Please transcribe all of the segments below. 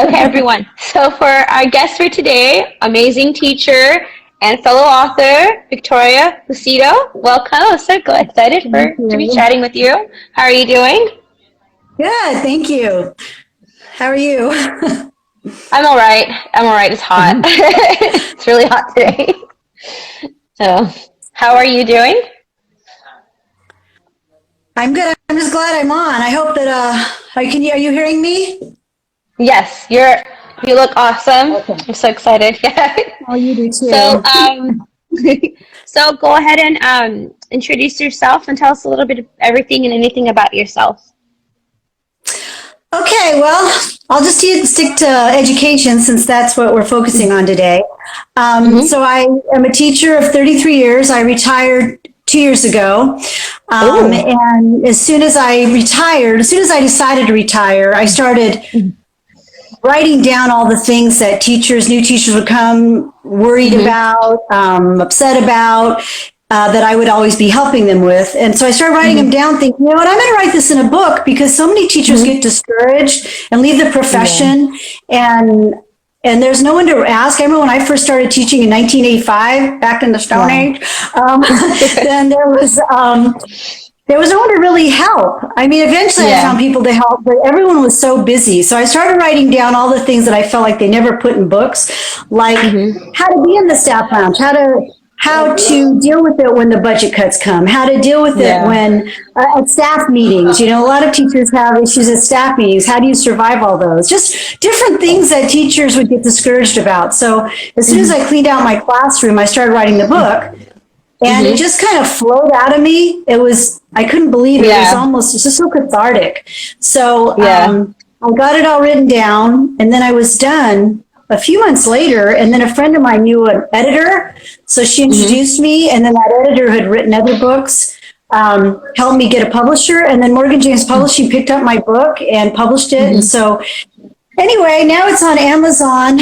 Okay, everyone. So for our guest for today, amazing teacher and fellow author, Victoria Lucido. Welcome. I'm so excited to be chatting with you. How are you doing? Good, thank you. How are you? I'm all right. I'm all right. It's hot. It's really hot today. So, how are you doing? I'm good. I'm just glad I'm on. I hope that are you hearing me? Yes, you look awesome. Okay. I'm so excited. Yeah. Oh, you do So, too. so go ahead and introduce yourself and tell us a little bit of everything and anything about yourself. Okay, well, I'll just stick to education since that's what we're focusing on today. Mm-hmm. So I am a teacher of 33 years. I retired 2 years ago. Oh. And as soon as I decided to retire, I started writing down all the things that new teachers would come worried Mm-hmm. about, upset about, that I would always be helping them with. And so I started writing them Mm-hmm. down thinking, you know what, I'm going to write this in a book because so many teachers Mm-hmm. get discouraged and leave the Yeah. profession. And and there's no one to ask. I remember when I first started teaching in 1985, back in the Stone Wow. Age, then there was no one to really help. I mean, eventually I Yeah. found people to help, but everyone was so busy. So I started writing down all the things that I felt like they never put in books, like Mm-hmm. how to be in the staff lounge, how to deal with it when the budget cuts come, how to deal with it Yeah. when at staff meetings. You know, a lot of teachers have issues at staff meetings. How do you survive all those? Just different things that teachers would get discouraged about. So as soon as Mm-hmm. I cleaned out my classroom, I started writing the book. And it Mm-hmm. just kind of flowed out of me. I couldn't believe it. Yeah. It's just so cathartic. So Yeah. I got it all written down, and then I was done a few months later. And then a friend of mine knew an editor. So she Mm-hmm. introduced me, and then that editor had written other books, helped me get a publisher. And then Morgan James Publishing picked up my book and published it. And Mm-hmm. so anyway, now it's on Amazon.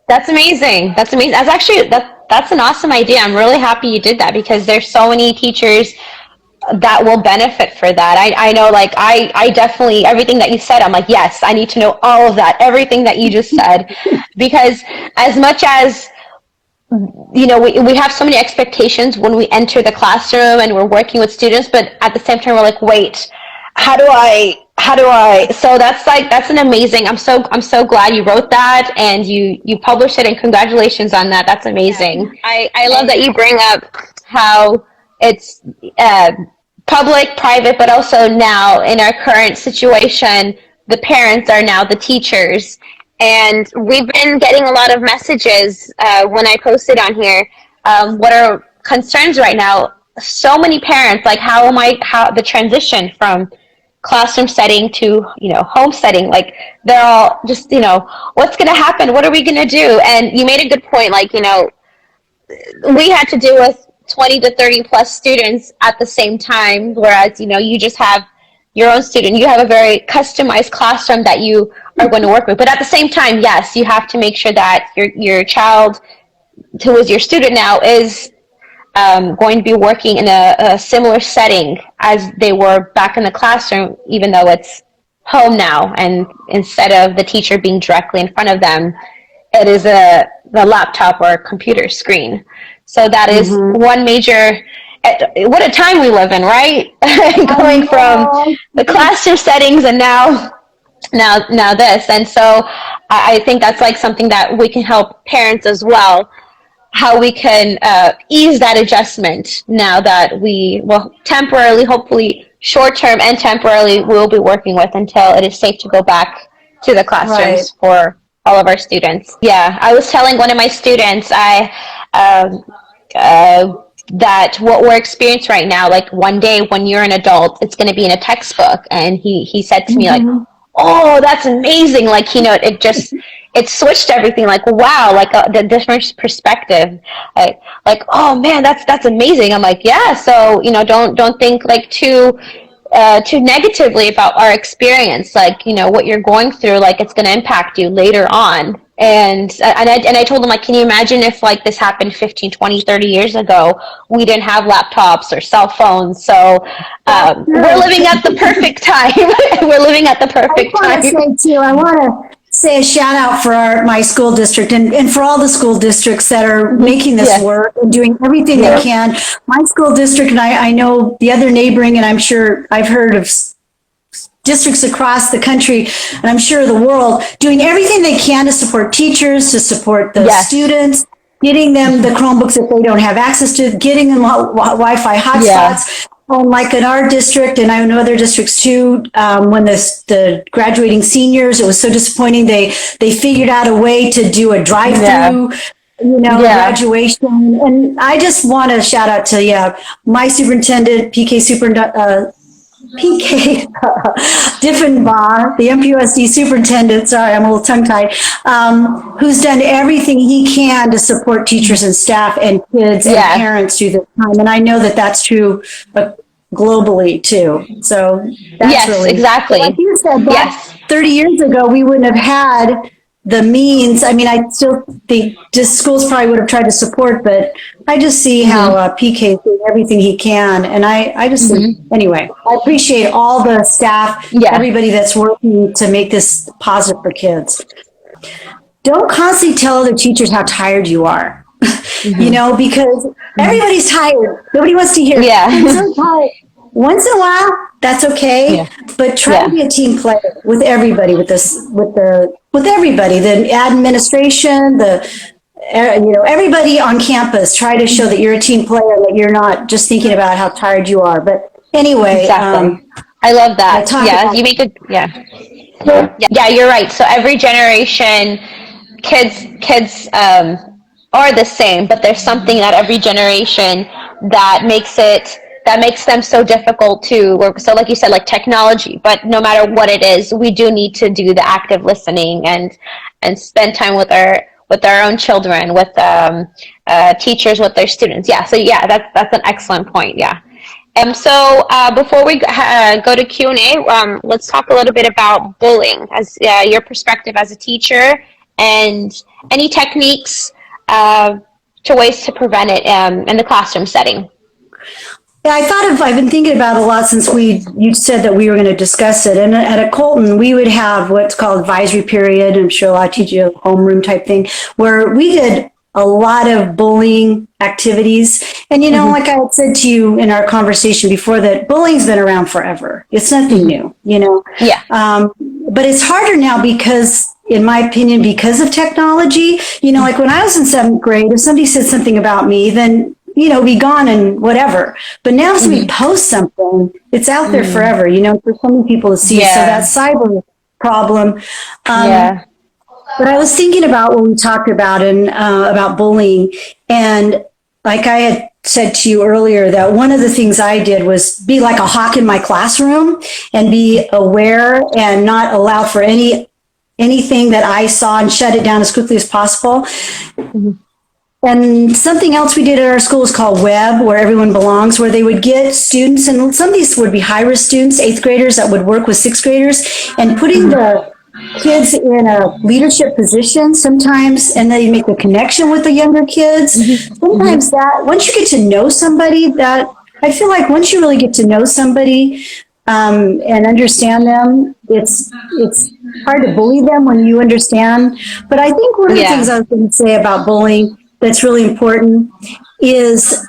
That's amazing. That's amazing. That's an awesome idea. I'm really happy you did that because there's so many teachers that will benefit for that. I know, like, I definitely, everything that you said, I'm like, yes, I need to know all of that, everything that you just said, because as much as, we have so many expectations when we enter the classroom and we're working with students, but at the same time, we're like, wait, so that's an amazing, I'm so glad you wrote that and you published it, and congratulations on that. That's amazing. I love that you bring up how it's public, private, but also now in our current situation, the parents are now the teachers. And we've been getting a lot of messages when I posted on here. What are concerns right now? So many parents, like, how the transition from classroom setting to, home setting, like, they're all just, what's going to happen? What are we going to do? And you made a good point, like, we had to deal with 20 to 30 plus students at the same time, whereas, you just have your own student. You have a very customized classroom that you are going to work with. But at the same time, yes, you have to make sure that your child, who is your student now, is going to be working in a similar setting as they were back in the classroom, even though it's home now. And instead of the teacher being directly in front of them, it is the laptop or computer screen. So that is Mm-hmm. one major. What a time we live in, right? Going from the classroom settings and now this. And so I think that's like something that we can help parents as well, how we can ease that adjustment now that we will temporarily, hopefully short term and temporarily, we'll be working with until it is safe to go back to the Right. classrooms for all of our students. Yeah, I was telling one of my students, um, that what we're experiencing right now, like, one day when you're an adult, it's going to be in a textbook. And he said to me, like, Mm-hmm. oh, that's amazing. Like, it switched everything. Like, wow, like the different perspective. Like, oh man, that's amazing. I'm like, yeah. So, don't think like too negatively about our experience. Like, what you're going through, like, it's going to impact you later on. And I told them, like, can you imagine if, like, this happened 15, 20, 30 years ago? We didn't have laptops or cell phones. So we're living at the perfect time. We're living at the I perfect want to time. say too, I want to say a shout out for my school district and for all the school districts that are making this work and doing everything they can. My school district, and I know the other neighboring, and I'm sure I've heard of districts across the country, and I'm sure the world, doing everything they can to support teachers, to support the students, getting them the Chromebooks if they don't have access to, getting them Wi-Fi hotspots. Like in our district, and I know other districts too, when the graduating seniors, it was so disappointing. They figured out a way to do a drive-through, graduation. And I just want to shout out to my superintendent, PK Diffenbaugh, the MPUSD superintendent, sorry, I'm a little tongue-tied, who's done everything he can to support teachers and staff and kids and parents through this time. And I know that that's true globally too. So that's really exactly. Like you said, 30 years ago, we wouldn't have had the means. I mean, I still think just schools probably would have tried to support, but I just see how PK is doing everything he can. And I just anyway, I appreciate all the staff, everybody that's working to make this positive for kids. Don't constantly tell other teachers how tired you are, because everybody's tired. Nobody wants to hear, I'm so tired. Once in a while, that's okay, but try to be a team player with everybody, with everybody, the administration, everybody on campus. Try to show that you're a team player, that you're not just thinking about how tired you are. But anyway, I love that. You make it. Yeah, you're right. So every generation, kids are the same, but there's something that every generation that makes them so difficult to work. So like you said, like technology, but no matter what it is, we do need to do the active listening and spend time with our own children, with teachers, with their students. That's an excellent point. So before we go to Q&A, let's talk a little bit about bullying, as your perspective as a teacher, and any techniques to ways to prevent it in the classroom setting. Yeah, I've been thinking about it a lot since you said that we were going to discuss it. And at a Colton, we would have what's called advisory period. I'm sure I'll teach you a homeroom type thing, where we did a lot of bullying activities. And, like I had said to you in our conversation before, that bullying's been around forever. It's nothing new, but it's harder now because, in my opinion, because of technology. Like when I was in 7th grade, if somebody said something about me, then be gone and whatever. But now if somebody posts something, it's out there forever, for so many people to see. So that cyber problem. But I was thinking about what we talked about about bullying. And like I had said to you earlier, that one of the things I did was be like a hawk in my classroom and be aware and not allow for anything that I saw, and shut it down as quickly as possible. And something else we did at our school is called WEB, where everyone belongs, where they would get students, and some of these would be high-risk students, 8th graders that would work with 6th graders, and putting the kids in a leadership position sometimes, and then you make the connection with the younger kids. Sometimes that, once you get to know somebody, that I feel like once you really get to know somebody and understand them, it's hard to bully them when you understand. But I think one of the things I was going to say about bullying that's really important is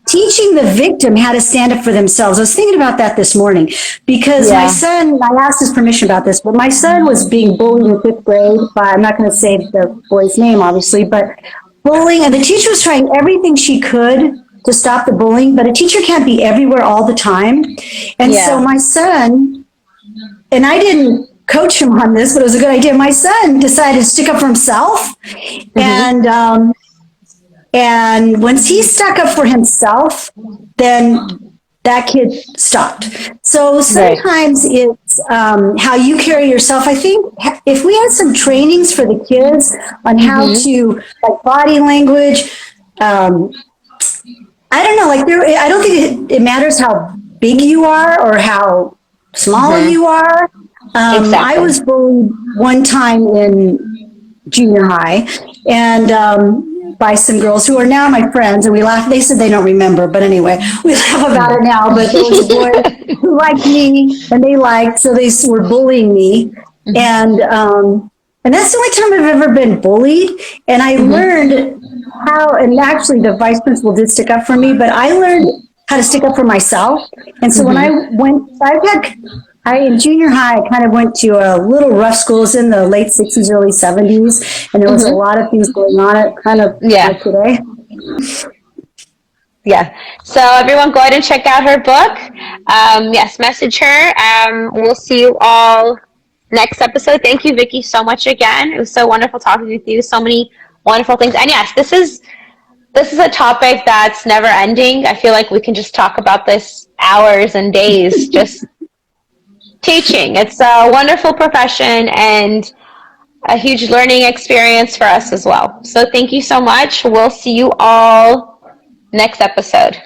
teaching the victim how to stand up for themselves. I was thinking about that this morning because my son, I asked his permission about this, but my son was being bullied in 5th grade by, I'm not going to say the boy's name, obviously, but bullying. And the teacher was trying everything she could to stop the bullying, but a teacher can't be everywhere all the time. And so my son, and I didn't coach him on this, but it was a good idea. My son decided to stick up for himself. And once he stuck up for himself, then that kid stopped. So sometimes it's how you carry yourself. I think if we had some trainings for the kids on how to, like body language, I don't know, I don't think it matters how big you are or how small you are. I was bullied one time in junior high, and by some girls who are now my friends, and we laugh. They said they don't remember, but anyway, we laugh about it now. But there was a boy who liked me, and they liked, so they were bullying me. And that's the only time I've ever been bullied. And I learned how, and actually the vice principal did stick up for me, but I learned how to stick up for myself. And so when I went, in junior high, I kind of went to a little rough schools in the late 60s, early 70s. And there was a lot of things going on, kind of like today. Yeah. So everyone go ahead and check out her book. Yes, message her. We'll see you all next episode. Thank you, Vicki, so much again. It was so wonderful talking with you. So many wonderful things. And yes, this is a topic that's never ending. I feel like we can just talk about this hours and days, just teaching. It's a wonderful profession and a huge learning experience for us as well. So thank you so much. We'll see you all next episode.